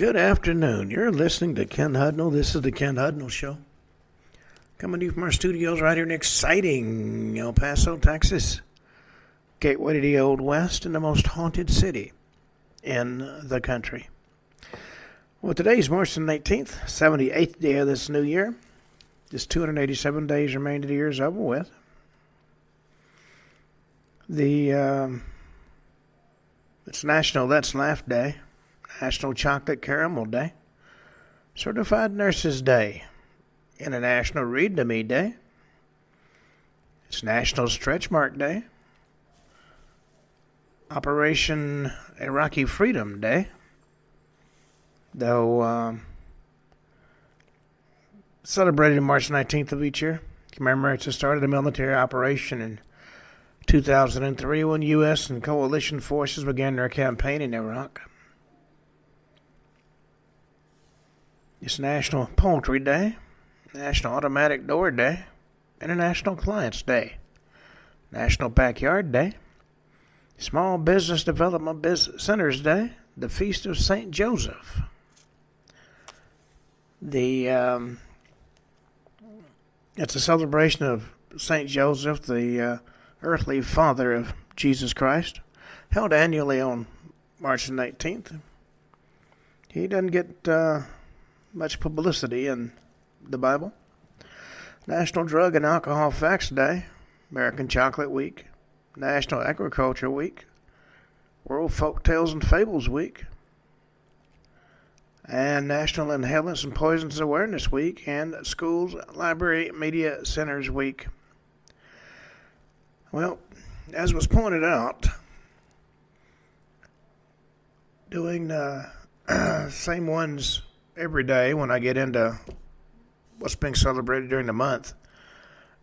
Good afternoon. You're listening to Ken Hudnall. This is the Ken Hudnall Show. Coming to you from our studios right here in exciting El Paso, Texas. Gateway to the Old West and the most haunted city in the country. Well, today's March the 18th, 78th day of this new year. Just 287 days remain to the year's over with. It's National Let's Laugh Day, National Chocolate Caramel Day, Certified Nurses Day, International Read to Me Day. It's National Stretch Mark Day, Operation Iraqi Freedom Day, though celebrated March 19th of each year. Commemorates the start of the military operation in 2003 when U.S. and coalition forces began their campaign in Iraq. It's National Poultry Day, National Automatic Door Day, International Clients Day, National Backyard Day, Small Business Development Centers Day, the Feast of St. Joseph. It's a celebration of St. Joseph, the earthly father of Jesus Christ, held annually on March 19th. He doesn't get much publicity in the Bible. National Drug and Alcohol Facts Day, American Chocolate Week, National Agriculture Week, World Folk Tales and Fables Week, and National Inhalants and Poisons Awareness Week, and Schools, Library, Media Centers Week. Well, as was pointed out, doing the same ones every day when I get into what's being celebrated during the month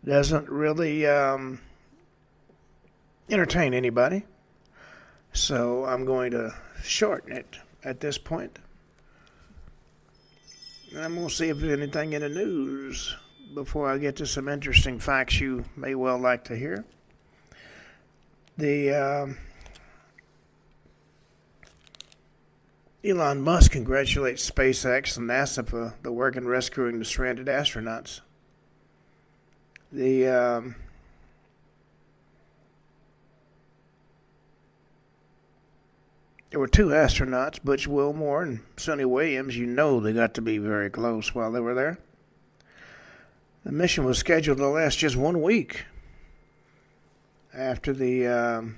doesn't really entertain anybody. So I'm going to shorten it at this point. And I'm going to see if there's anything in the news before I get to some interesting facts you may well like to hear. Elon Musk congratulates SpaceX and NASA for the work in rescuing the stranded astronauts. There were two astronauts, Butch Wilmore and Sonny Williams. You know they got to be very close while they were there. The mission was scheduled to last just 1 week after the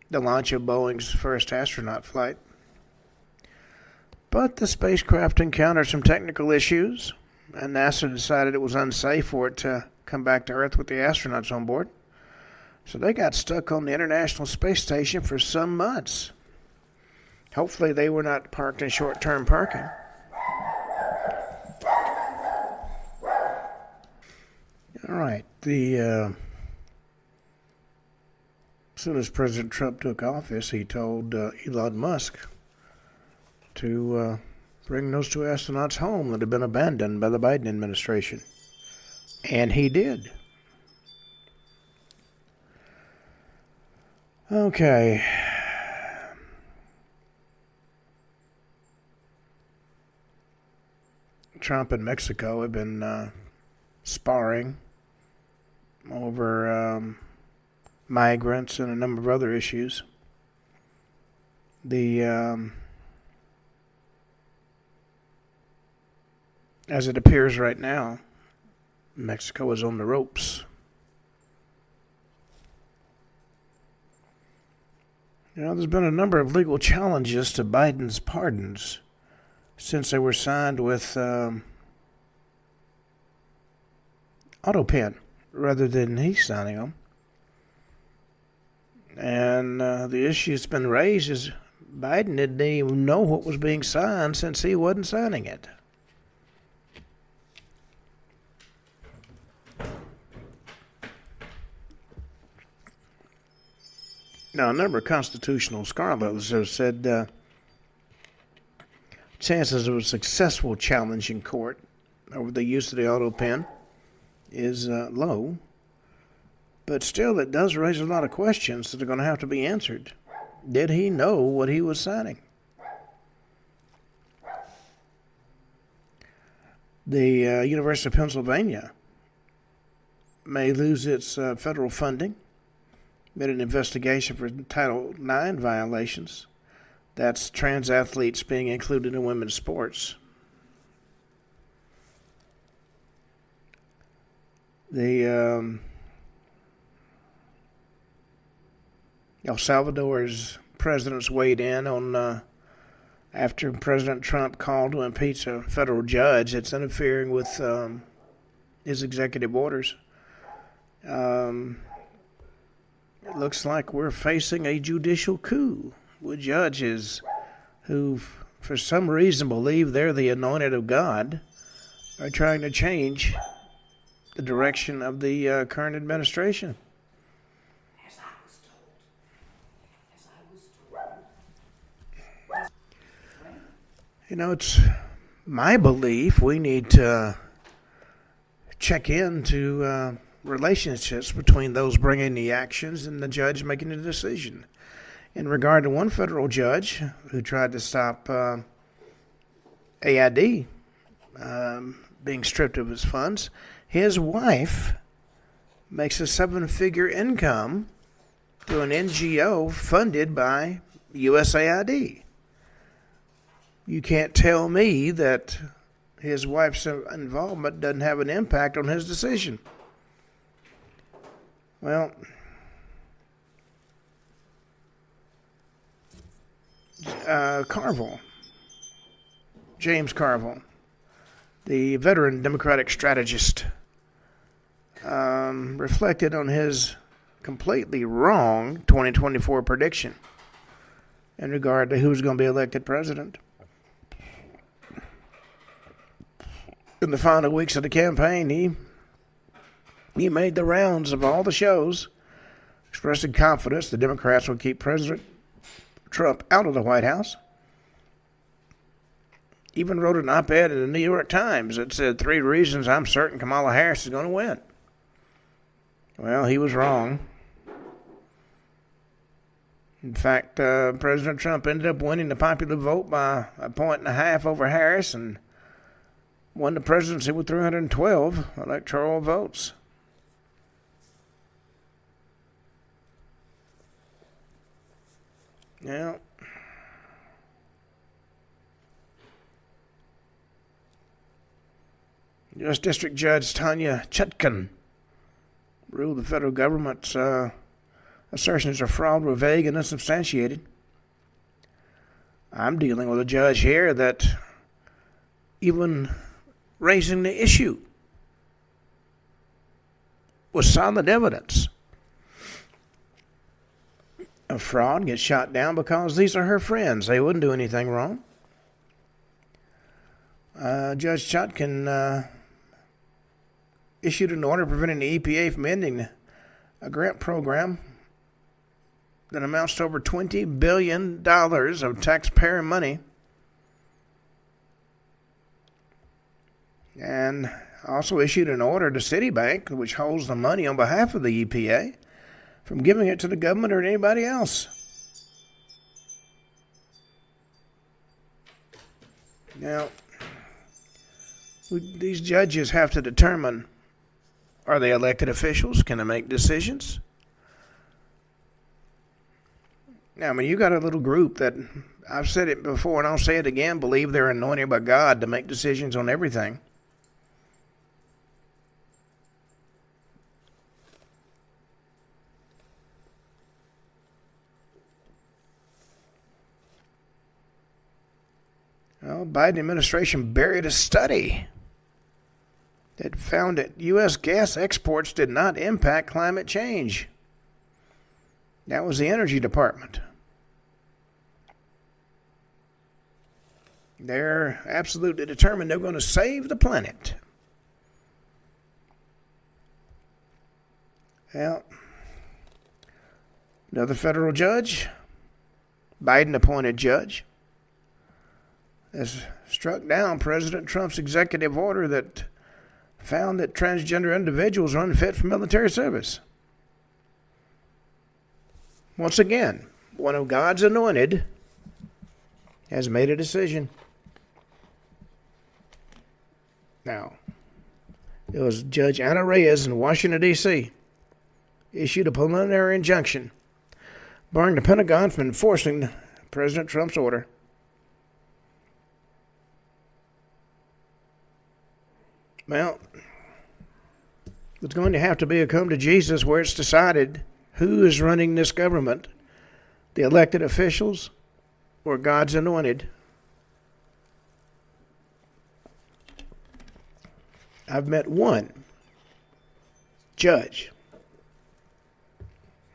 launch of Boeing's first astronaut flight. But the spacecraft encountered some technical issues, and NASA decided it was unsafe for it to come back to Earth with the astronauts on board. So they got stuck on the International Space Station for some months. Hopefully they were not parked in short-term parking. All right, as soon as President Trump took office, he told Elon Musk to bring those two astronauts home that had been abandoned by the Biden administration. And he did. Okay. Trump and Mexico have been sparring over migrants and a number of other issues. As it appears right now, Mexico is on the ropes. There's been a number of legal challenges to Biden's pardons since they were signed with AutoPen rather than he signing them. And the issue that's been raised is Biden didn't even know what was being signed since he wasn't signing it. Now, a number of constitutional scholars have said chances of a successful challenge in court over the use of the auto pen is low, but still it does raise a lot of questions that are going to have to be answered Did he know what he was signing? The University of Pennsylvania may lose its federal funding amid an investigation for Title IX violations. That's trans athletes being included in women's sports. The El Salvador's presidents weighed in on after President Trump called to impeach a federal judge that's interfering with his executive orders. It looks like we're facing a judicial coup with judges who, for some reason, believe they're the anointed of God, are trying to change the direction of the current administration. As I was told. You know, it's my belief we need to check into relationships between those bringing the actions and the judge making the decision. In regard to one federal judge who tried to stop AID being stripped of his funds, his wife makes a 7-figure income through an NGO funded by USAID. You can't tell me that his wife's involvement doesn't have an impact on his decision. Well, James Carville, the veteran Democratic strategist, reflected on his completely wrong 2024 prediction in regard to who's going to be elected president. In the final weeks of the campaign, he made the rounds of all the shows, expressing confidence the Democrats would keep President Trump out of the White House. Even wrote an op-ed in the New York Times that said 3 reasons I'm certain Kamala Harris is going to win. Well, he was wrong. In fact, President Trump ended up winning the popular vote by 1.5 points over Harris and won the presidency with 312 electoral votes. Now, U.S. District Judge Tanya Chutkan ruled the federal government's assertions of fraud were vague and unsubstantiated. I'm dealing with a judge here that even raising the issue was solid evidence of fraud gets shot down because these are her friends. They wouldn't do anything wrong. Judge Chutkan issued an order preventing the EPA from ending a grant program that amounts to over $20 billion of taxpayer money, and also issued an order to Citibank, which holds the money on behalf of the EPA, from giving it to the government or anybody else. Now, these judges have to determine, are they elected officials? Can they make decisions? Now, I mean, you got a little group that, I've said it before and I'll say it again, believe they're anointed by God to make decisions on everything. Well, Biden administration buried a study that found that U.S. gas exports did not impact climate change. That was the Energy Department. They're absolutely determined they're going to save the planet. Well, another federal judge, Biden-appointed judge, has struck down President Trump's executive order that found that transgender individuals are unfit for military service. Once again, one of God's anointed, has made a decision. Now, it was Judge Anna Reyes in Washington, D.C., issued a preliminary injunction barring the Pentagon from enforcing President Trump's order. Well, it's going to have to be a come to Jesus where it's decided who is running this government, the elected officials or God's anointed. I've met one judge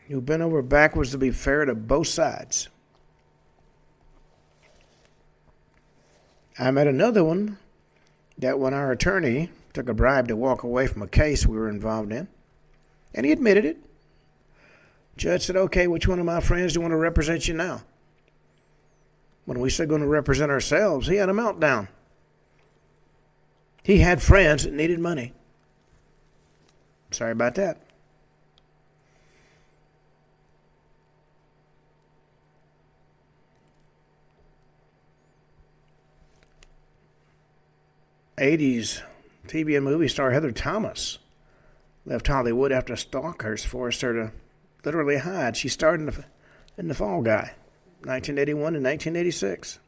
who bent over backwards to be fair to both sides. I met another one that when our attorney took a bribe to walk away from a case we were involved in, and he admitted it. Judge said, okay, which one of my friends do you want to represent you now? When we said going to represent ourselves, he had a meltdown. He had friends that needed money. Sorry about that. '80s TV and movie star Heather Thomas left Hollywood after stalkers forced her to literally hide. She starred in the Fall Guy, 1981 and 1986.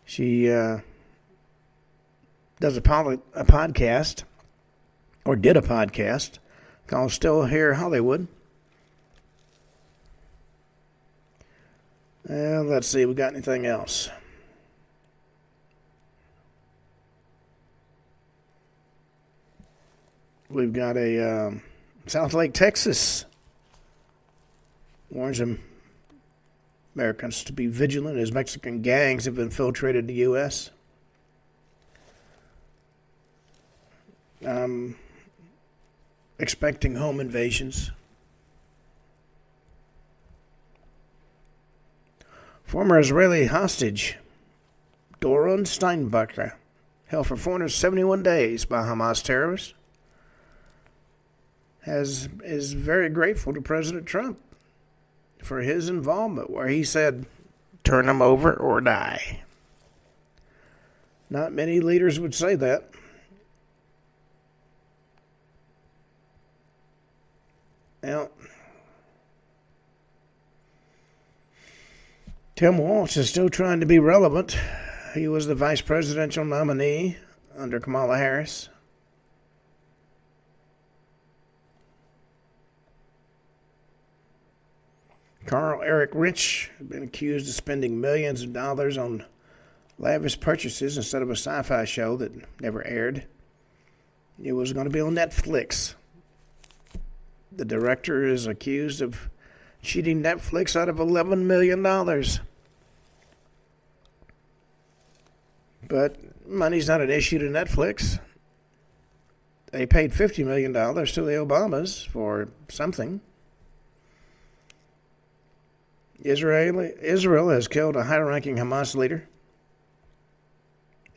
She does a podcast, or did a podcast, called Still Here Hollywood. Let's see, we got anything else? We've got a South Lake, Texas, warns Americans to be vigilant as Mexican gangs have infiltrated the U.S. Expecting home invasions. Former Israeli hostage Doron Steinbacher, held for 471 days by Hamas terrorists, is very grateful to President Trump for his involvement, where he said, turn them over or die. Not many leaders would say that. Now, Tim Walz is still trying to be relevant. He was the vice presidential nominee under Kamala Harris. Carl Eric Rich has been accused of spending millions of dollars on lavish purchases instead of a sci-fi show that never aired. It was going to be on Netflix. The director is accused of cheating Netflix out of $11 million. But money's not an issue to Netflix. They paid $50 million to the Obamas for something. Israel has killed a high-ranking Hamas leader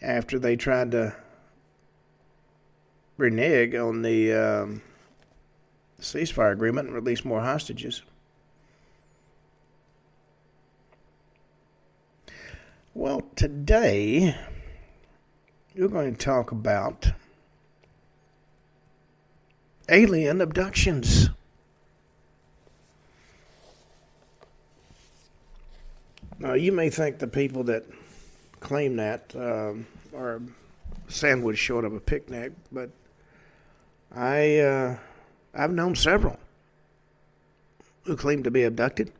after they tried to renege on the ceasefire agreement and release more hostages. Well, today we're going to talk about alien abductions. Now, you may think the people that claim that are a sandwich short of a picnic, but I've known several who claim to be abducted.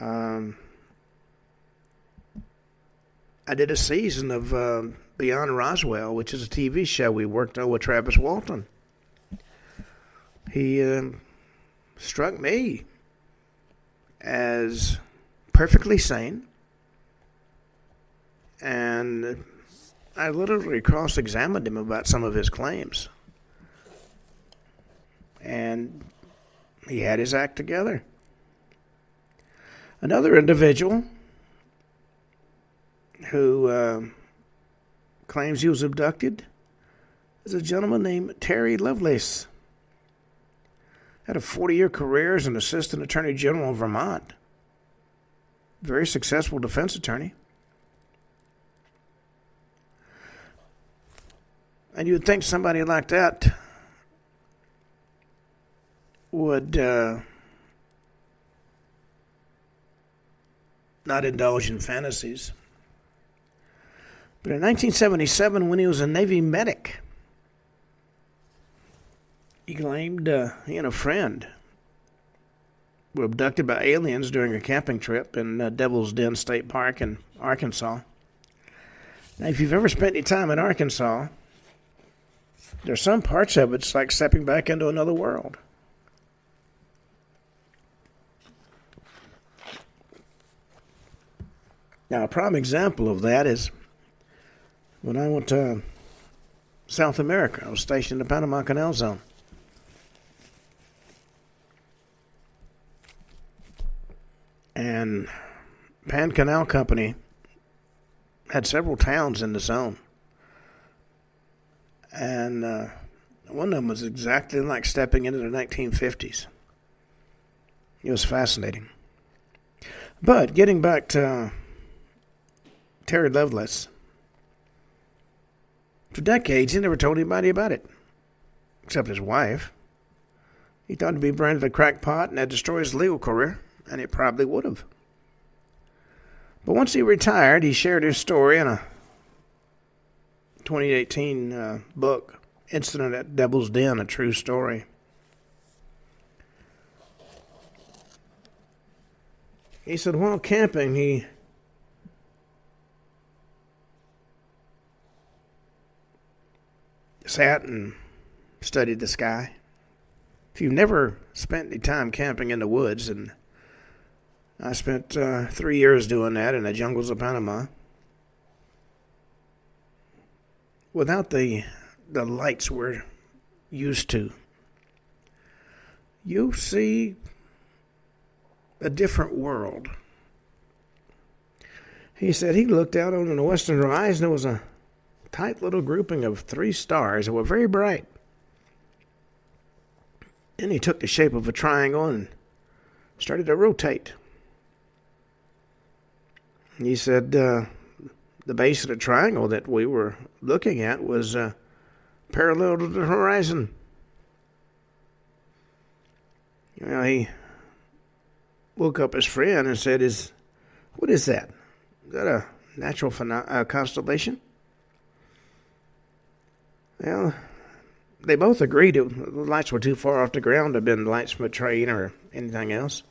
I did a season of Beyond Roswell, which is a TV show we worked on with Travis Walton. He struck me as perfectly sane, and I literally cross-examined him about some of his claims, and he had his act together. Another individual who claims he was abducted is a gentleman named Terry Lovelace. Had a 40-year career as an assistant attorney general in Vermont. Very successful defense attorney. And you would think somebody like that would not indulge in fantasies. But in 1977, when he was a Navy medic, he claimed he and a friend were abducted by aliens during a camping trip in Devil's Den State Park in Arkansas. Now, if you've ever spent any time in Arkansas, there's some parts of it's like stepping back into another world. Now, a prime example of that is when I went to South America. I was stationed in the Panama Canal Zone. And Pan Canal Company had several towns in the zone. And one of them was exactly like stepping into the 1950s. It was fascinating. But getting back to Terry Lovelace, for decades he never told anybody about it, except his wife. He thought he'd be branded a crackpot and that'd destroy his legal career, and it probably would have. But once he retired, he shared his story in a 2018 book, Incident at Devil's Den, A True Story. He said while camping, he sat and studied the sky. If you've never spent any time camping in the woods, and I spent 3 years doing that in the jungles of Panama, without the lights we're used to, you see a different world. He said he looked out on the western horizon. There was a tight little grouping of 3 stars that were very bright. Then he took the shape of a triangle and started to rotate. He said the base of the triangle that we were looking at was parallel to the horizon. He woke up his friend and said, what is that? Is that a natural constellation? Well, they both agreed the lights were too far off the ground to have been lights from a train or anything else.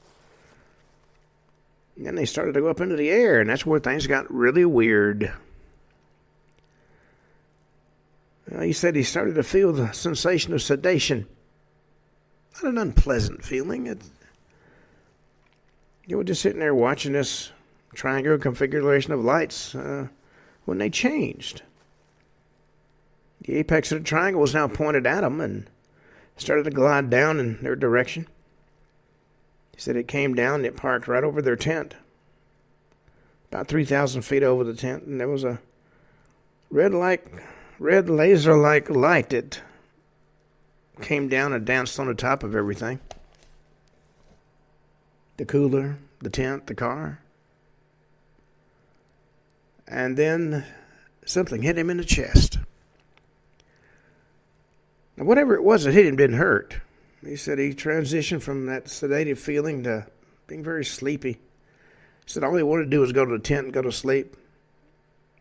And then they started to go up into the air, and that's where things got really weird. He said he started to feel the sensation of sedation. Not an unpleasant feeling. You were just sitting there watching this triangular configuration of lights when they changed. The apex of the triangle was now pointed at them and started to glide down in their direction. He said it came down and it parked right over their tent, about 3,000 feet over the tent, and there was a red laser-like light that came down and danced on the top of everything. The cooler, the tent, the car. And then something hit him in the chest. Now, whatever it was that hit him didn't hurt. He said he transitioned from that sedated feeling to being very sleepy. He said all he wanted to do was go to the tent and go to sleep.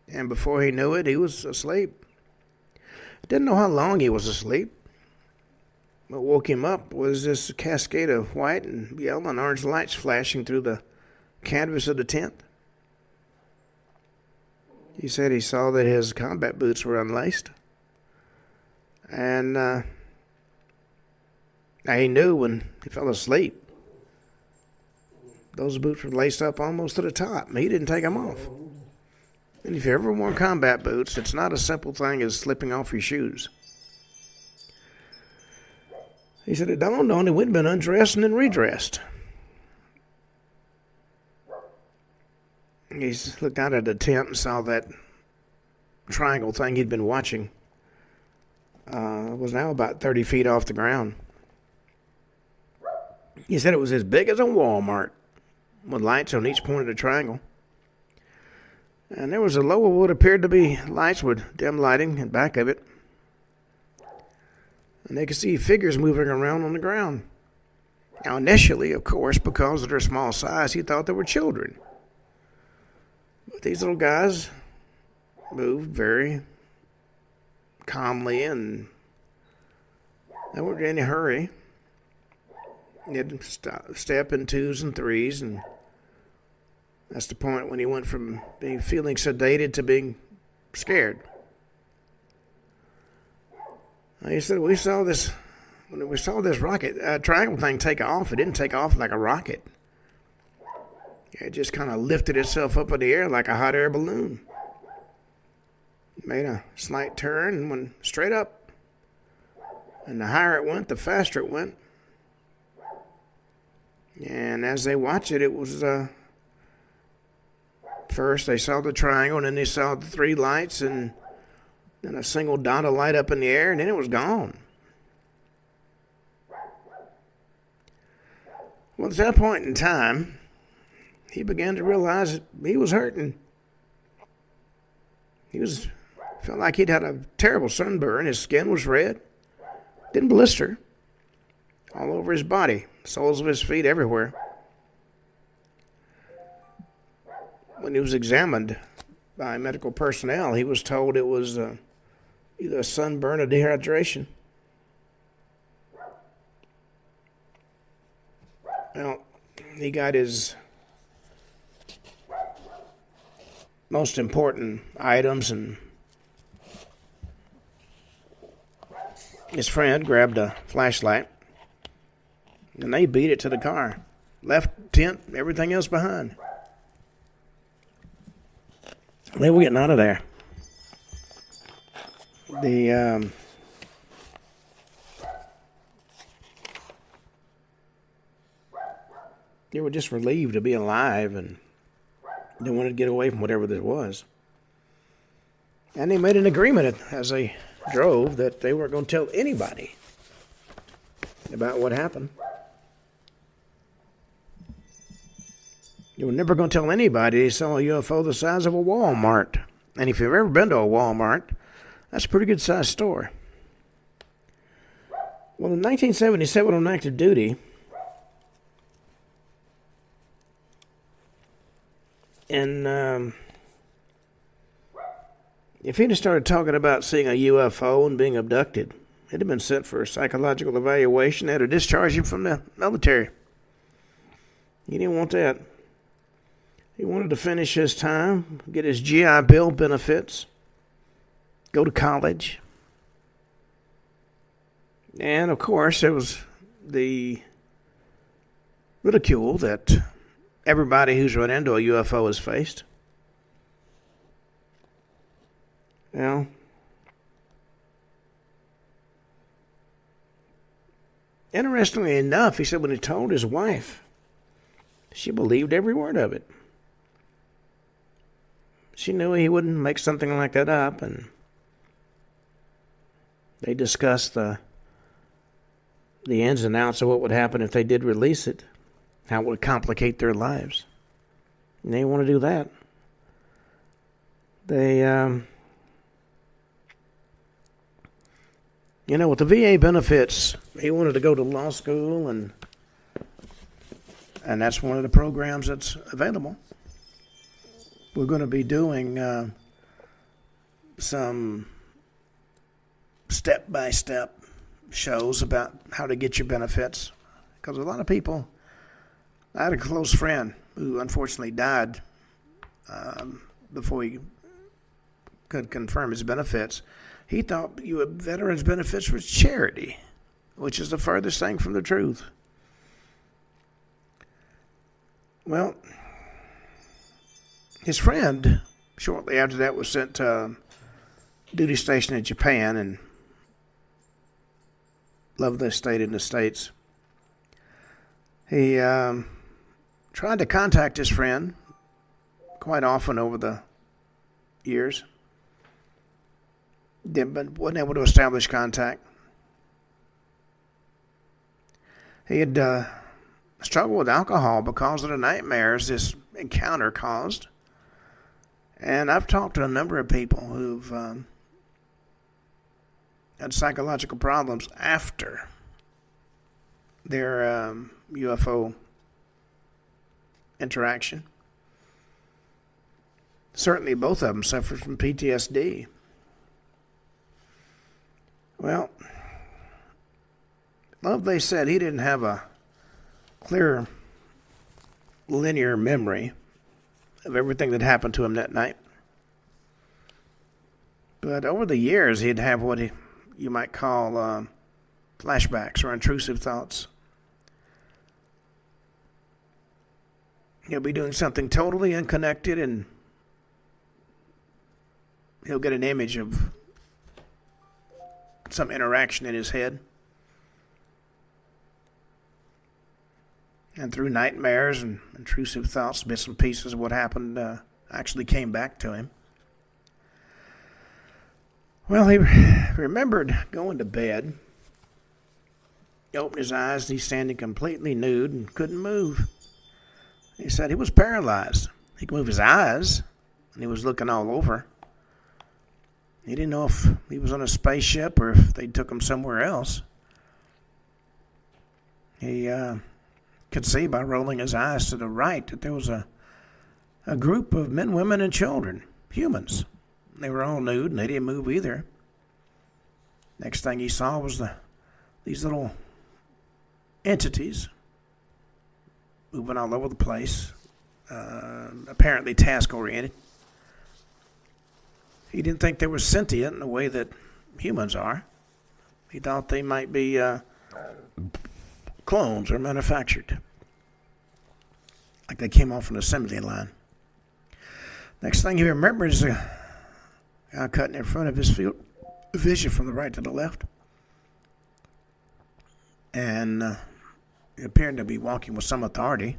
And before he knew it, he was asleep. Didn't know how long he was asleep. What woke him up was this cascade of white and yellow and orange lights flashing through the canvas of the tent. He said he saw that his combat boots were unlaced. And he knew when he fell asleep, those boots were laced up almost to the top. He didn't take them off. And if you ever worn combat boots, it's not a simple thing as slipping off your shoes. He said it dawned on him we'd been undressed and then redressed. He looked out at the tent and saw that triangle thing he'd been watching. Was now about 30 feet off the ground. He said it was as big as a Walmart, with lights on each point of the triangle. And there was a lower what appeared to be lights with dim lighting in back of it. And they could see figures moving around on the ground. Now, initially, of course, because of their small size, he thought they were children. But these little guys moved very calmly, and they weren't in any hurry. They'd step in twos and threes, and that's the point when he went from feeling sedated to being scared. He said, when we saw this rocket triangle thing take off, it didn't take off like a rocket. It just kind of lifted itself up in the air like a hot air balloon. It made a slight turn and went straight up. And the higher it went, the faster it went. And as they watched it, it was first they saw the triangle, and then they saw the three lights, and then a single dot of light up in the air, and then it was gone. Well, at that point in time, he began to realize that he was hurting. Felt like he'd had a terrible sunburn. His skin was red, didn't blister, all over his body, soles of his feet everywhere. When he was examined by medical personnel, he was told it was either a sunburn or dehydration. Well, he got his most important items, and his friend grabbed a flashlight, and they beat it to the car. Left tent, everything else behind. They were getting out of there. They were just relieved to be alive, and they wanted to get away from whatever this was. And they made an agreement as they drove that they weren't going to tell anybody about what happened. They were never going to tell anybody they saw a UFO the size of a Walmart. And if you've ever been to a Walmart, that's a pretty good sized store. Well, in 1977, on active duty, and if he'd have started talking about seeing a UFO and being abducted, he'd have been sent for a psychological evaluation. They'd have discharged him from the military. He didn't want that. He wanted to finish his time, get his GI Bill benefits, go to college. And, of course, there was the ridicule that everybody who's run into a UFO has faced. Well, interestingly enough, he said when he told his wife, she believed every word of it. She knew he wouldn't make something like that up, and they discussed the ins and outs of what would happen if they did release it, how it would complicate their lives. And they didn't want to do that. They, with the VA benefits, he wanted to go to law school, and that's one of the programs that's available. We're going to be doing some step-by-step shows about how to get your benefits. Because a lot of people, I had a close friend who unfortunately died before he could confirm his benefits. He thought veterans' benefits was charity, which is the furthest thing from the truth. Well, his friend, shortly after that, was sent to duty station in Japan, and Lovelace stayed in the States. He tried to contact his friend quite often over the years, but wasn't able to establish contact. He had struggle with alcohol because of the nightmares this encounter caused. And I've talked to a number of people who've had psychological problems after their UFO interaction. Certainly both of them suffered from PTSD. Well, Lovelace said he didn't have a clear linear memory of everything that happened to him that night. But over the years, he'd have what you might call flashbacks or intrusive thoughts. He'll be doing something totally unconnected, and he'll get an image of some interaction in his head. And through nightmares and intrusive thoughts, bits and pieces of what happened actually came back to him. Well, he remembered going to bed. He opened his eyes, and he's standing completely nude and couldn't move. He said he was paralyzed. He could move his eyes, and he was looking all over. He didn't know if he was on a spaceship or if they took him somewhere else. He could see by rolling his eyes to the right that there was a group of men, women, and children, humans. They were all nude, and they didn't move either. Next thing he saw was these little entities moving all over the place, apparently task-oriented. He didn't think they were sentient in the way that humans are. He thought they might be clones or manufactured, like they came off an assembly line. Next thing he remembers, a guy cutting in front of his field vision from the right to the left, and he appeared to be walking with some authority,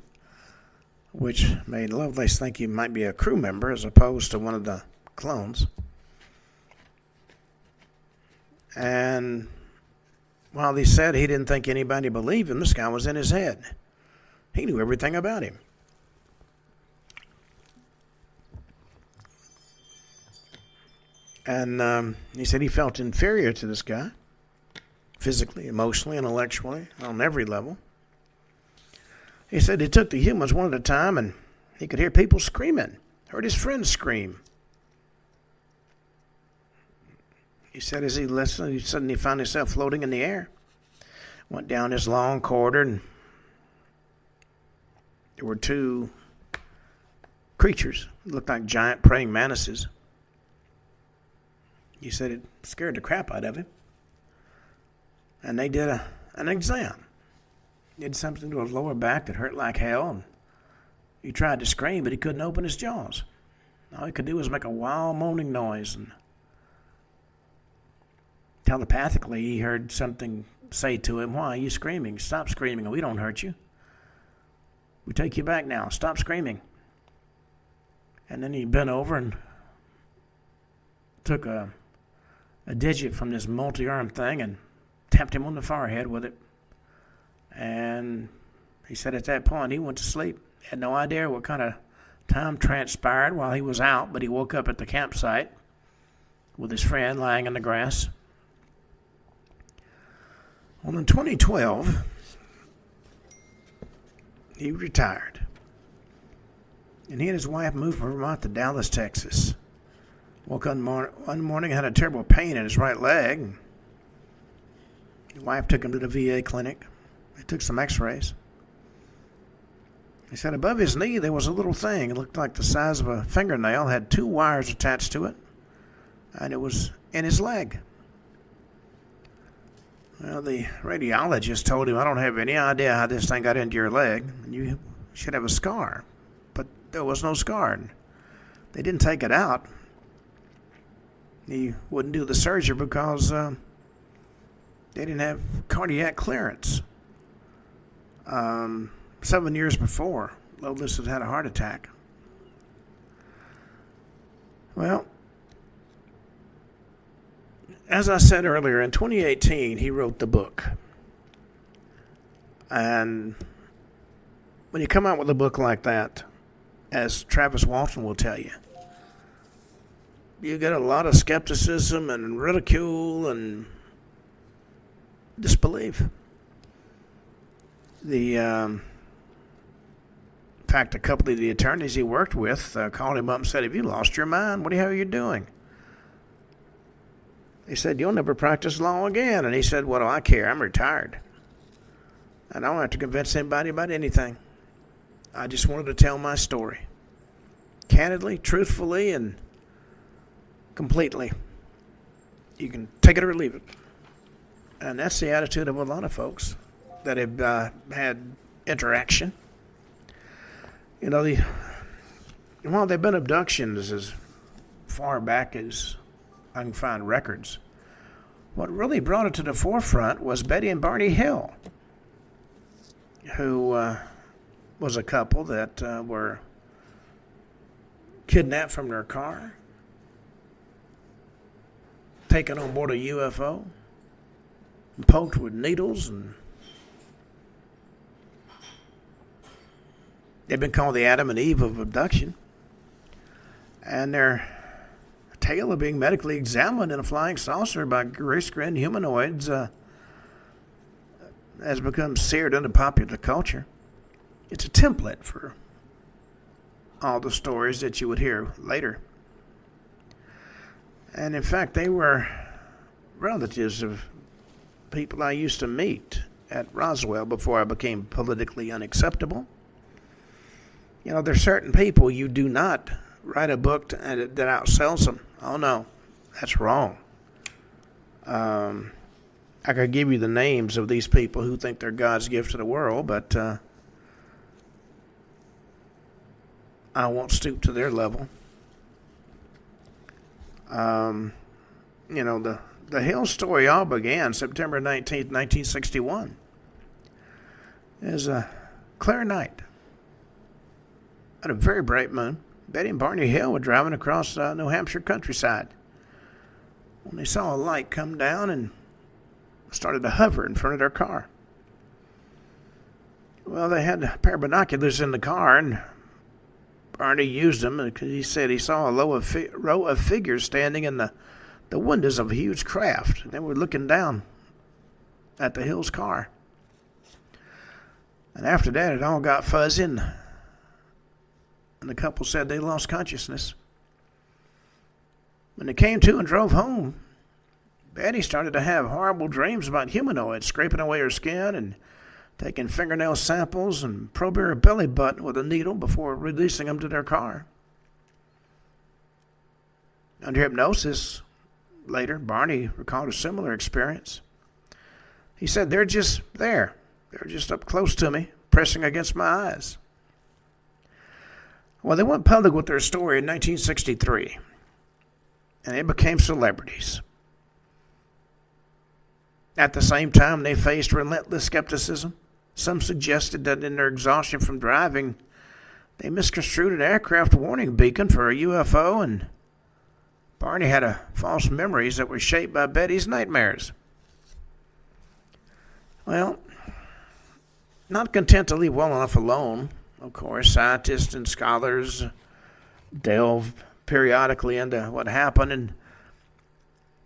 which made Lovelace think he might be a crew member as opposed to one of the clones. And while he said he didn't think anybody believed him, this guy was in his head. He knew everything about him. And he said he felt inferior to this guy, physically, emotionally, intellectually, on every level. He said he took the humans one at a time, and he could hear people screaming, heard his friends scream. He said as he listened, he suddenly found himself floating in the air. Went down this long corridor, and there were two creatures, looked like giant praying mantises. He said it scared the crap out of him. And they did an exam. Did something to his lower back that hurt like hell. And he tried to scream, but he couldn't open his jaws. All he could do was make a wild moaning noise. And telepathically, he heard something say to him, "Why are you screaming? Stop screaming. We don't hurt you. We take you back now. Stop screaming." And then he bent over and took a digit from this multi-arm thing and tapped him on the forehead with it. And he said at that point he went to sleep. He had no idea what kind of time transpired while he was out, but he woke up at the campsite with his friend lying in the grass. Well, in 2012, he retired. And he and his wife moved from Vermont to Dallas, Texas. Woke up one morning, had a terrible pain in his right leg. His wife took him to the VA clinic. They took some x-rays. He said above his knee there was a little thing. It looked like the size of a fingernail, had 2 wires attached to it, and it was in his leg. Well, the radiologist told him, "I don't have any idea how this thing got into your leg. You should have a scar." But there was no scar. They didn't take it out. He wouldn't do the surgery because they didn't have cardiac clearance. 7 years before, Lovelace had had a heart attack. Well, as I said earlier, in 2018, he wrote the book. And when you come out with a book like that, as Travis Walton will tell you, you get a lot of skepticism and ridicule and disbelief. In fact, a couple of the attorneys he worked with called him up and said, "Have you lost your mind? What the hell are you doing?" He said, "You'll never practice law again." And he said, "What do I care? I'm retired. And I don't have to convince anybody about anything. I just wanted to tell my story. Candidly, truthfully, and completely. You can take it or leave it." And that's the attitude of a lot of folks that have had interaction. You know, while there have been abductions as far back as I can find records, what really brought it to the forefront was Betty and Barney Hill, who was a couple that were kidnapped from their car, taken on board a UFO, and poked with needles, and they've been called the Adam and Eve of abduction. And their tale of being medically examined in a flying saucer by gray-skinned humanoids has become seared into popular culture. It's a template for all the stories that you would hear later. And in fact, they were relatives of people I used to meet at Roswell before I became politically unacceptable. You know, there's certain people you do not write a book that outsells them. Oh, no, that's wrong. I could give you the names of these people who think they're God's gift to the world, but I won't stoop to their level. You know, the Hill story all began September 19th, 1961. It was a clear night. Had a very bright moon. Betty and Barney Hill were driving across New Hampshire countryside when they saw a light come down and started to hover in front of their car. Well, they had a pair of binoculars in the car, and Barney used them because he said he saw a row of figures standing in the windows of a huge craft. They were looking down at the Hill's car. And after that, it all got fuzzy, and the couple said they lost consciousness. When they came to and drove home, Betty started to have horrible dreams about humanoids scraping away her skin and taking fingernail samples and probing her belly button with a needle before releasing them to their car. Under hypnosis, later, Barney recalled a similar experience. He said, "They're just there. They're just up close to me, pressing against my eyes." Well, they went public with their story in 1963, and they became celebrities. At the same time, they faced relentless skepticism. Some suggested that in their exhaustion from driving, they misconstrued an aircraft warning beacon for a UFO, and Barney had false memories that were shaped by Betty's nightmares. Well, not content to leave well enough alone, of course, scientists and scholars delve periodically into what happened, and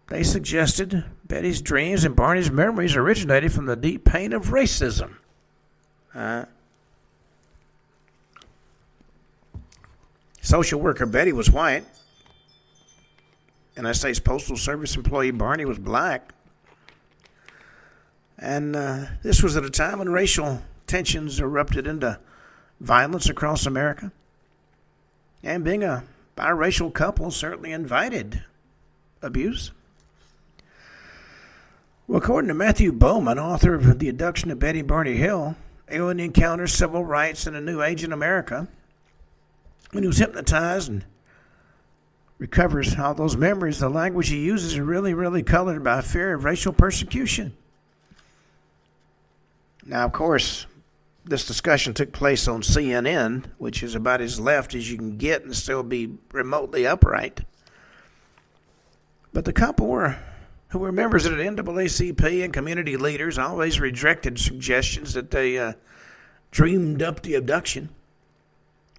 they suggested Betty's dreams and Barney's memories originated from the deep pain of racism. Social worker Betty was white. United States Postal Service employee Barney was black. And this was at a time when racial tensions erupted into violence across America. And being a biracial couple certainly invited abuse. Well, according to Matthew Bowman, author of The Abduction of Betty and Barney Hill, alien encounters civil rights in a new age in America, when he was hypnotized and recovers all those memories, the language he uses are really, really colored by fear of racial persecution. Now, of course, this discussion took place on CNN, which is about as left as you can get and still be remotely upright. But the couple who were members of the NAACP and community leaders always rejected suggestions that they dreamed up the abduction.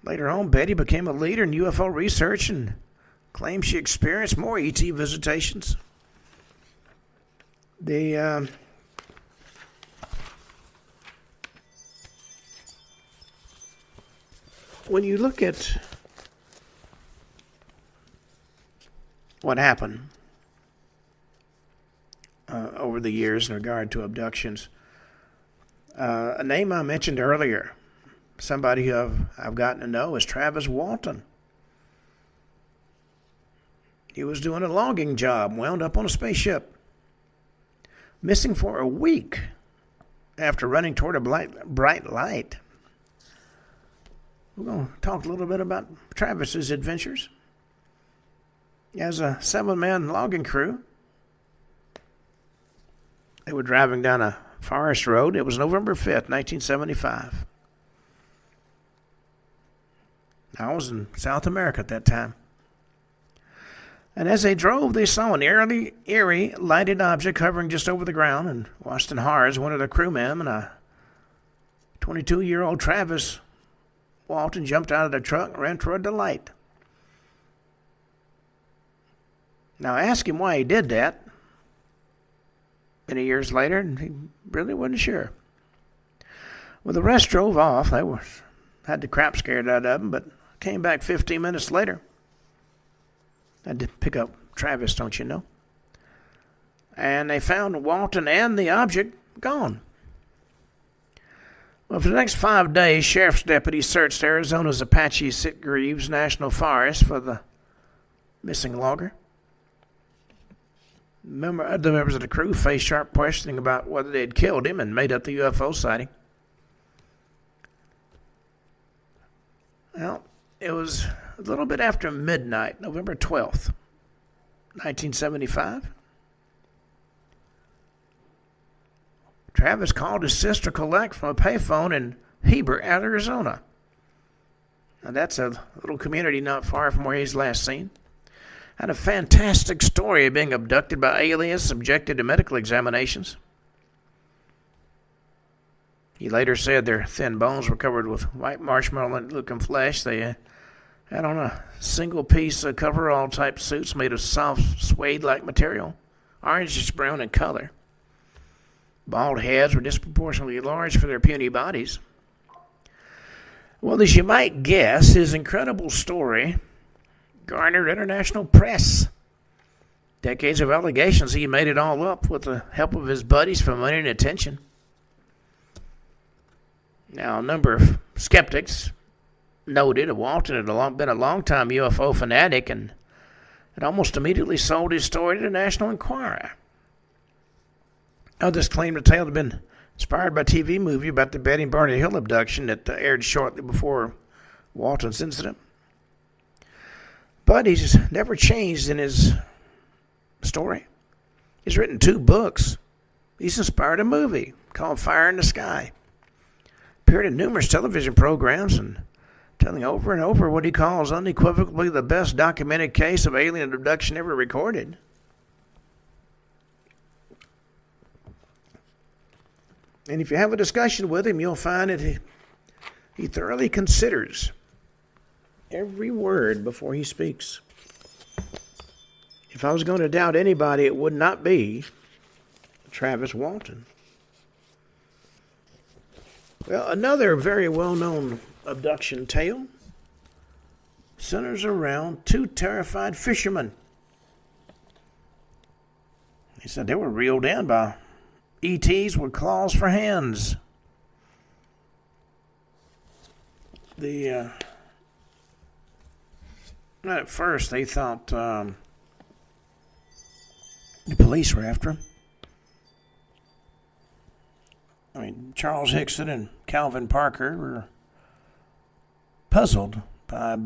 Later on, Betty became a leader in UFO research and claimed she experienced more ET visitations. When you look at what happened over the years in regard to abductions, a name I mentioned earlier, somebody who I've gotten to know, is Travis Walton. He was doing a logging job, wound up on a spaceship, missing for a week after running toward a bright light. We're going to talk a little bit about Travis's adventures. As a 7-man logging crew, they were driving down a forest road. It was November 5th, 1975. I was in South America at that time. And as they drove, they saw an eerie lighted object hovering just over the ground, and Washington Hars, one of the crewmen, and a 22-year-old Travis Walton jumped out of the truck and ran toward the light. Now, I asked him why he did that many years later, and he really wasn't sure. Well, the rest drove off. They had the crap scared out of them, but came back 15 minutes later. I had to pick up Travis, don't you know? And they found Walton and the object gone. Well, for the next 5 days, sheriff's deputies searched Arizona's Apache Sitgreaves National Forest for the missing logger. Other members of the crew faced sharp questioning about whether they had killed him and made up the UFO sighting. Well, it was a little bit after midnight, November 12th, 1975. Travis called his sister Colette from a payphone in Heber, Arizona. Now, that's a little community not far from where he's last seen. Had a fantastic story of being abducted by aliens, subjected to medical examinations. He later said their thin bones were covered with white marshmallow-looking flesh. They had on a single-piece coverall-type suits made of soft, suede-like material, orangish-brown in color. Bald heads were disproportionately large for their puny bodies. Well, as you might guess, his incredible story garnered international press. Decades of allegations he made it all up with the help of his buddies for money and attention. Now, a number of skeptics noted that Walton had been a long-time UFO fanatic and had almost immediately sold his story to the National Enquirer. Others claimed the tale had been inspired by a TV movie about the Betty and Barney Hill abduction that aired shortly before Walton's incident. But he's never changed in his story. He's written 2 books. He's inspired a movie called Fire in the Sky. Appeared in numerous television programs and telling over and over what he calls unequivocally the best documented case of alien abduction ever recorded. And if you have a discussion with him, you'll find that he thoroughly considers every word before he speaks. If I was going to doubt anybody, it would not be Travis Walton. Well, another very well-known abduction tale centers around 2 terrified fishermen. They said they were reeled in by ETs with claws for hands. At first they thought the police were after him. Charles Hickson and Calvin Parker were puzzled by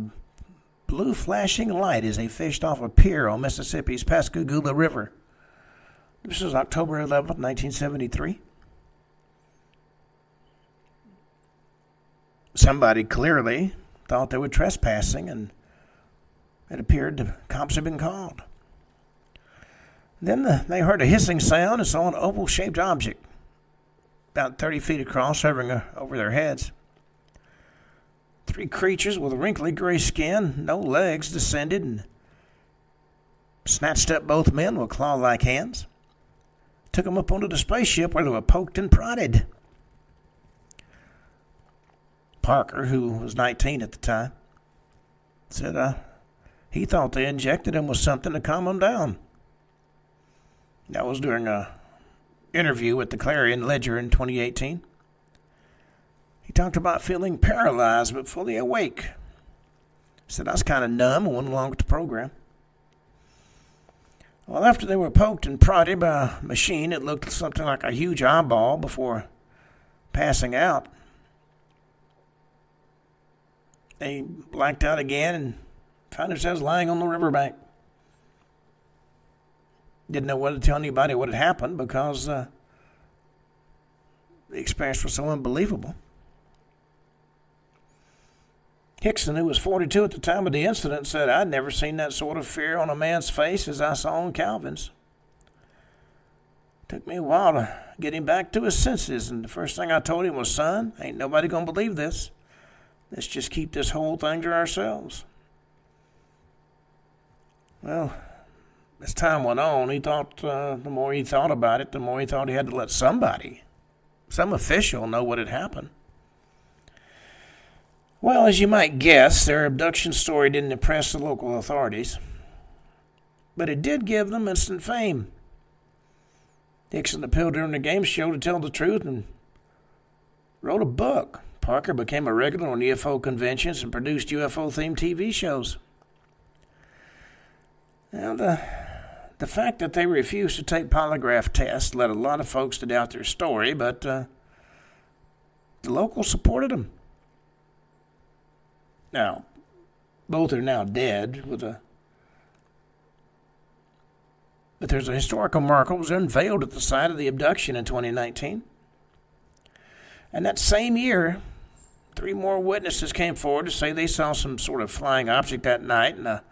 blue flashing light as they fished off a pier on Mississippi's Pascagoula River. This was October 11th, 1973. Somebody clearly thought they were trespassing, and it appeared the cops had been called. Then they heard a hissing sound and saw an oval-shaped object about 30 feet across hovering over their heads. Three creatures with wrinkly gray skin, no legs, descended and snatched up both men with claw-like hands. Took them up onto the spaceship where they were poked and prodded. Parker, who was 19 at the time, said he thought they injected him with something to calm him down. That was during an interview with the Clarion Ledger in 2018. He talked about feeling paralyzed but fully awake. He said, I was kind of numb and went along with the program. Well, after they were poked and prodded by a machine, it looked something like a huge eyeball before passing out. They blacked out again and found themselves lying on the riverbank. Didn't know whether to tell anybody what had happened because the experience was so unbelievable. Hickson, who was 42 at the time of the incident, said, I'd never seen that sort of fear on a man's face as I saw on Calvin's. Took me a while to get him back to his senses, and the first thing I told him was, son, ain't nobody going to believe this. Let's just keep this whole thing to ourselves. Well, as time went on, he thought the more he thought about it, the more he thought he had to let somebody, some official, know what had happened. Well, as you might guess, their abduction story didn't impress the local authorities, but it did give them instant fame. Hickson appealed during the game show to tell the truth and wrote a book. Parker became a regular on UFO conventions and produced UFO-themed TV shows. Now, the fact that they refused to take polygraph tests led a lot of folks to doubt their story, but the locals supported them. Now, both are now dead, but there's a historical marker was unveiled at the site of the abduction in 2019. And that same year, 3 more witnesses came forward to say they saw some sort of flying object that night, and a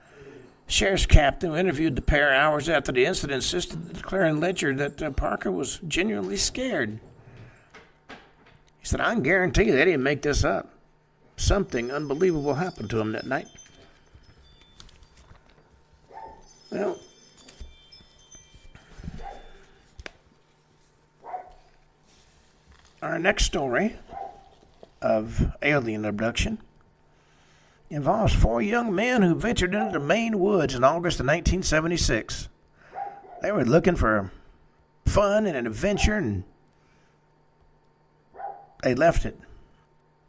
sheriff's captain who interviewed the pair hours after the incident insisted to the Clarion Ledger that Parker was genuinely scared. He said, I can guarantee you they didn't make this up. Something unbelievable happened to him that night. Well, our next story of alien abduction involves 4 young men who ventured into the Maine woods in August of 1976. They were looking for fun and an adventure, and they left it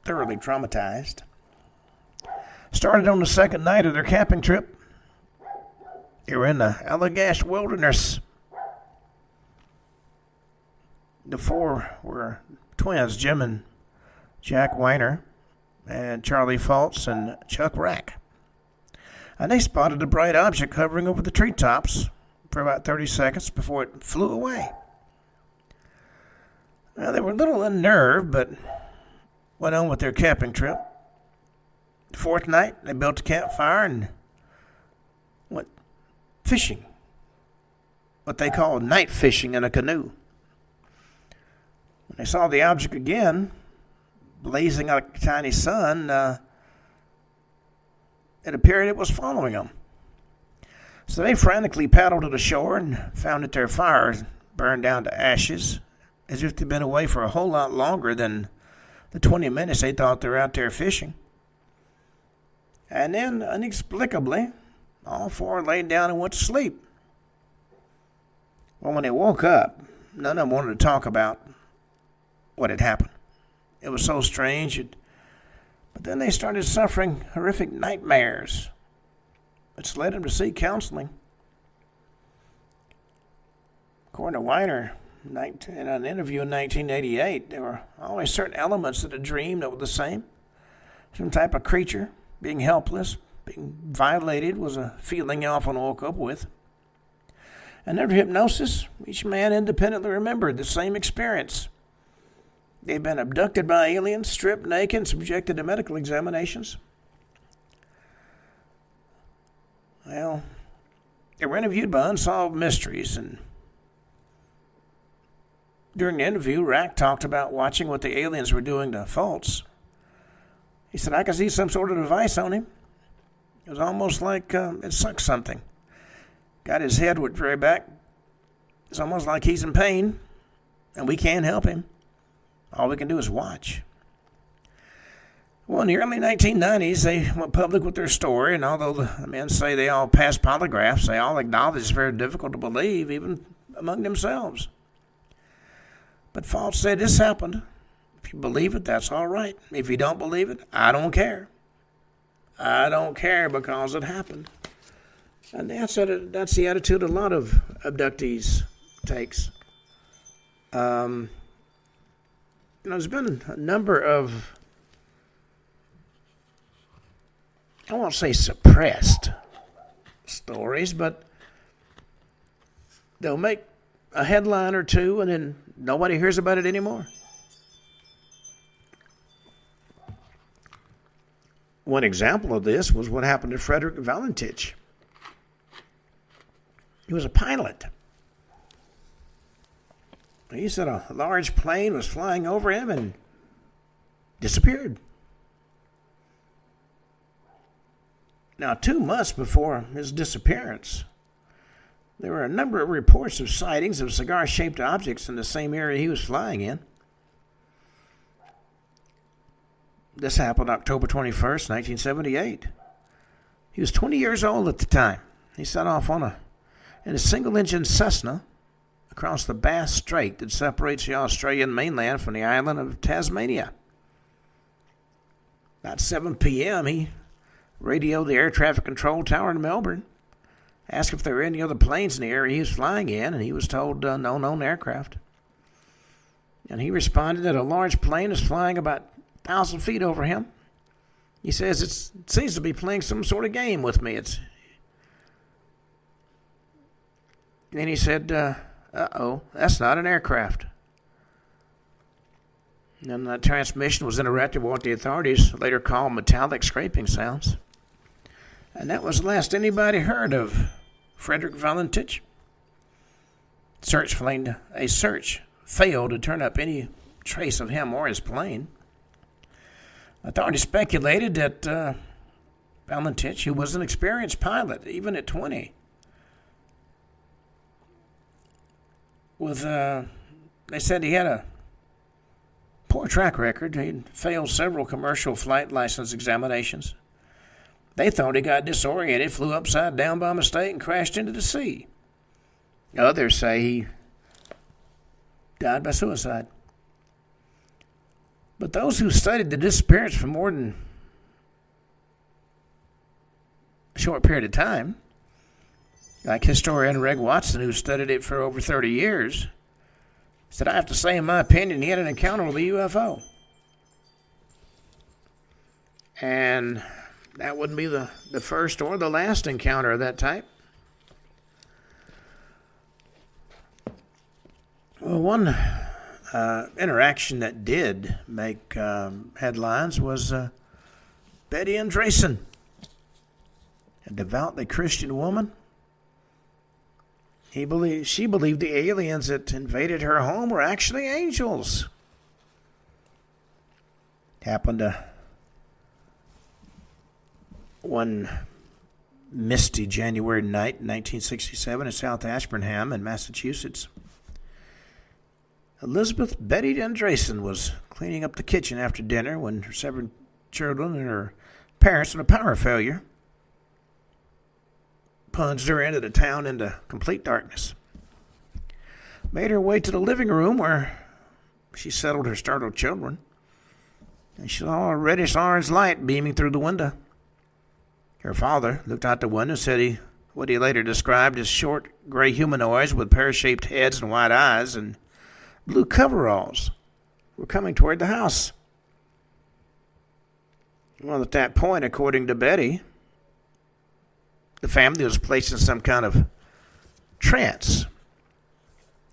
thoroughly traumatized. Started on the second night of their camping trip. They were in the Allagash Wilderness. The 4 were twins, Jim and Jack Weiner, and Charlie Fultz and Chuck Rack. And they spotted a bright object hovering over the treetops for about 30 seconds before it flew away. Now, they were a little unnerved, but went on with their camping trip. The 4th night, they built a campfire and went fishing. What they call night fishing in a canoe. When they saw the object again, blazing like a tiny sun, it appeared it was following them. So they frantically paddled to the shore and found that their fire burned down to ashes, as if they'd been away for a whole lot longer than the 20 minutes they thought they were out there fishing. And then, inexplicably, all 4 laid down and went to sleep. Well, when they woke up, none of them wanted to talk about what had happened. It was so strange. But then they started suffering horrific nightmares, which led them to seek counseling. According to Weiner, in an interview in 1988, there were always certain elements of the dream that were the same. Some type of creature, being helpless, being violated was a feeling you often woke up with. And under hypnosis, each man independently remembered the same experience. They'd been abducted by aliens, stripped naked, and subjected to medical examinations. Well, they were interviewed by Unsolved Mysteries, and during the interview, Rack talked about watching what the aliens were doing to Fultz. He said, I could see some sort of device on him. It was almost like it sucked something. Got his head very back. It's almost like he's in pain, and we can't help him. All we can do is watch. Well, in the early 1990s, they went public with their story, and although the men say they all passed polygraphs, they all acknowledge it's very difficult to believe, even among themselves. But Falk said this happened. If you believe it, that's all right. If you don't believe it, I don't care. I don't care because it happened. And that's the attitude a lot of abductees takes. There's been a number of, I won't say suppressed stories, but they'll make a headline or two and then nobody hears about it anymore. One example of this was what happened to Frederick Valentich. He was a pilot. He said a large plane was flying over him and disappeared. Now, 2 months before his disappearance, there were a number of reports of sightings of cigar-shaped objects in the same area he was flying in. This happened October 21st, 1978. He was 20 years old at the time. He set off in a single-engine Cessna across the Bass Strait that separates the Australian mainland from the island of Tasmania. About 7 p.m., he radioed the air traffic control tower in Melbourne, asked if there were any other planes in the area he was flying in, and he was told no known aircraft. And he responded that a large plane is flying about 1,000 feet over him. He says it seems to be playing some sort of game with me. Then he said, uh-oh, that's not an aircraft. And then the transmission was interrupted with what the authorities later called metallic scraping sounds. And that was the last anybody heard of Frederick Valentich. A search failed to turn up any trace of him or his plane. Authorities speculated that Valentich, who was an experienced pilot, even at 20, they said he had a poor track record. He'd failed several commercial flight license examinations. They thought he got disoriented, flew upside down by mistake, and crashed into the sea. Others say he died by suicide. But those who studied the disappearance for more than a short period of time, like historian Reg Watson, who studied it for over 30 years, said, I have to say, in my opinion, he had an encounter with a UFO. And that wouldn't be the first or the last encounter of that type. Well, one interaction that did make headlines was Betty Andreessen, a devoutly Christian woman. She believed the aliens that invaded her home were actually angels. Happened one misty January night in 1967 in South Ashburnham in Massachusetts. Elizabeth Betty Andreessen was cleaning up the kitchen after dinner when her 7 children and her parents had a power failure plunged her into the town into complete darkness. Made her way to the living room where she settled her startled children, and she saw a reddish-orange light beaming through the window. Her father looked out the window and said what he later described as short, gray humanoids with pear-shaped heads and white eyes and blue coveralls were coming toward the house. Well, at that point, according to Betty, the family was placed in some kind of trance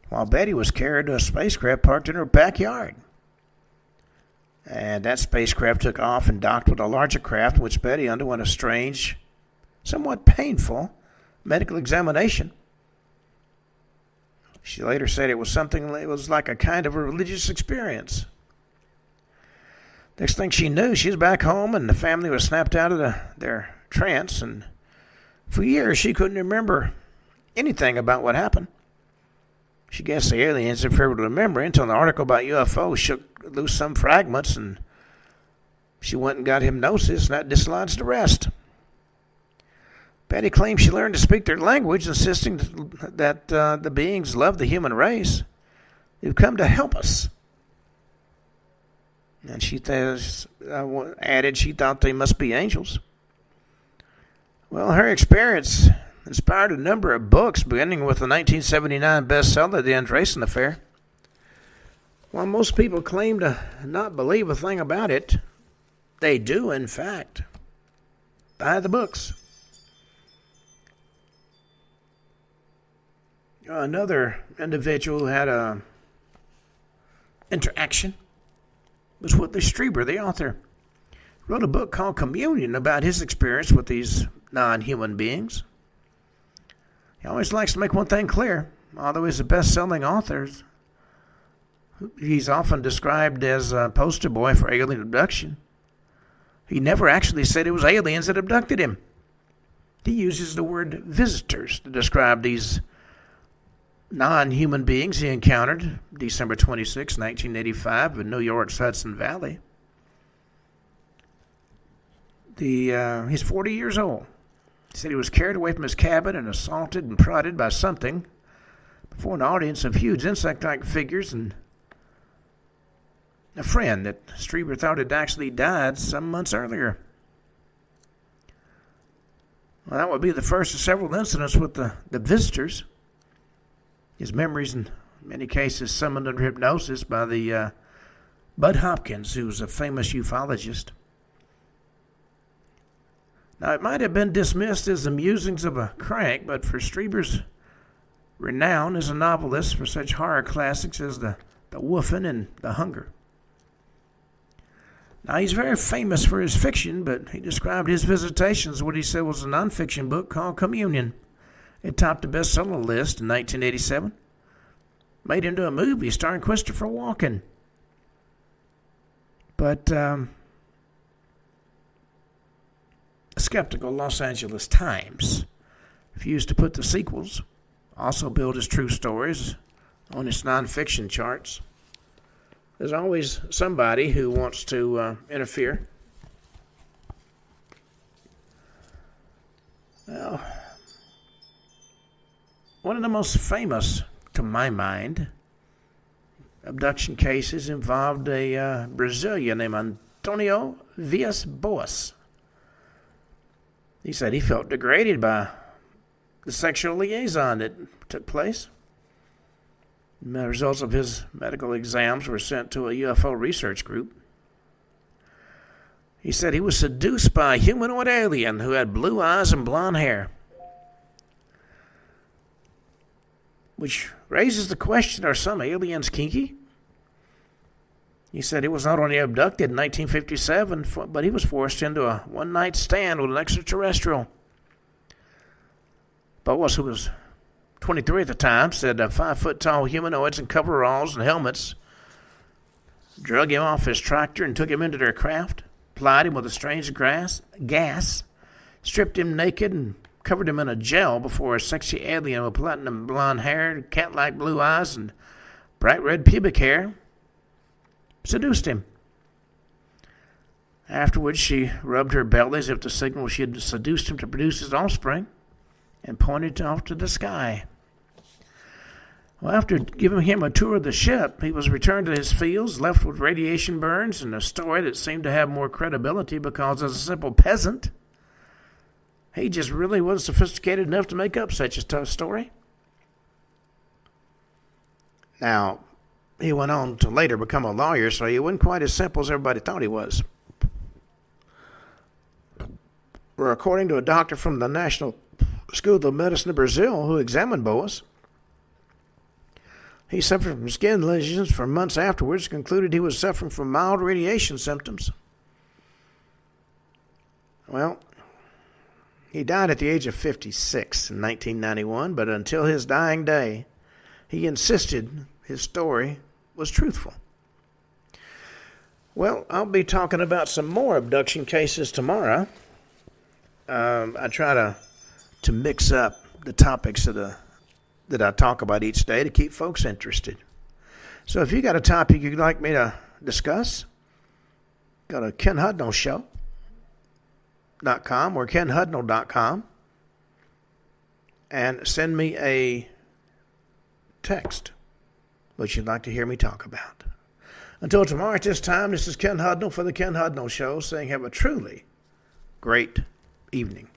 while Betty was carried to a spacecraft parked in her backyard. And that spacecraft took off and docked with a larger craft, in which Betty underwent a strange, somewhat painful medical examination. She later said it was like a kind of a religious experience. Next thing she knew, she was back home, and the family was snapped out of their trance, and for years she couldn't remember anything about what happened. She guessed the aliens interfered with her memory until an article about UFOs shook loose some fragments, and she went and got hypnosis, and that dislodged the rest. Betty claims she learned to speak their language, insisting that the beings love the human race. They've come to help us. And she added she thought they must be angels. Well, her experience inspired a number of books, beginning with the 1979 bestseller, The Andresen Affair. While most people claim to not believe a thing about it, they do, in fact. Buy the books. Another individual who had a interaction was Whitley Strieber, the author. Wrote a book called Communion about his experience with these non-human beings. He always likes to make one thing clear. Although he's a best-selling author, he's often described as a poster boy for alien abduction. He never actually said it was aliens that abducted him. He uses the word visitors to describe these non-human beings he encountered December 26, 1985 in New York's Hudson Valley. He's 40 years old. He said he was carried away from his cabin and assaulted and prodded by something before an audience of huge insect-like figures and a friend that Strieber thought had actually died some months earlier. Well, that would be the first of several incidents with the visitors. His memories, in many cases, summoned under hypnosis by the Bud Hopkins, who's a famous ufologist. Now, it might have been dismissed as the musings of a crank, but for Strieber's renown as a novelist for such horror classics as The Wolfen and The Hunger. Now, he's very famous for his fiction, but he described his visitations, what he said was a nonfiction book called Communion. It topped the bestseller list in 1987. Made into a movie starring Christopher Walken. But the skeptical Los Angeles Times refused to put the sequels, also billed as true stories, on its nonfiction charts. There's always somebody who wants to interfere. Well, one of the most famous, to my mind, abduction cases involved a Brazilian named Antonio Villas-Boas. He said he felt degraded by the sexual liaison that took place. The results of his medical exams were sent to a UFO research group. He said he was seduced by a humanoid alien who had blue eyes and blonde hair. Which raises the question, are some aliens kinky? He said he was not only abducted in 1957, but he was forced into a one-night stand with an extraterrestrial. Boas, who was 23 at the time, said 5-foot-tall humanoids in coveralls and helmets drug him off his tractor and took him into their craft, plied him with a strange gas, stripped him naked, and covered him in a gel before a sexy alien with platinum blonde hair, cat-like blue eyes, and bright red pubic hair seduced him. Afterwards, she rubbed her belly as if to signal she had seduced him to produce his offspring, and pointed off to the sky. Well, after giving him a tour of the ship, he was returned to his fields, left with radiation burns and a story that seemed to have more credibility because, as a simple peasant, he just really wasn't sophisticated enough to make up such a tough story. Now, he went on to later become a lawyer, so he wasn't quite as simple as everybody thought he was. Well, according to a doctor from the National School of Medicine of Brazil who examined Boas, he suffered from skin lesions for months afterwards, concluded he was suffering from mild radiation symptoms. Well, he died at the age of 56 in 1991, but until his dying day, he insisted his story was truthful. Well, I'll be talking about some more abduction cases tomorrow. I try to mix up the topics that I talk about each day to keep folks interested. So if you got a topic you'd like me to discuss, go to Ken Hudnall Show.com or KenHudnall.com and send me a text what you'd like to hear me talk about. Until tomorrow at this time, this is Ken Hudnall for the Ken Hudnall Show saying have a truly great evening.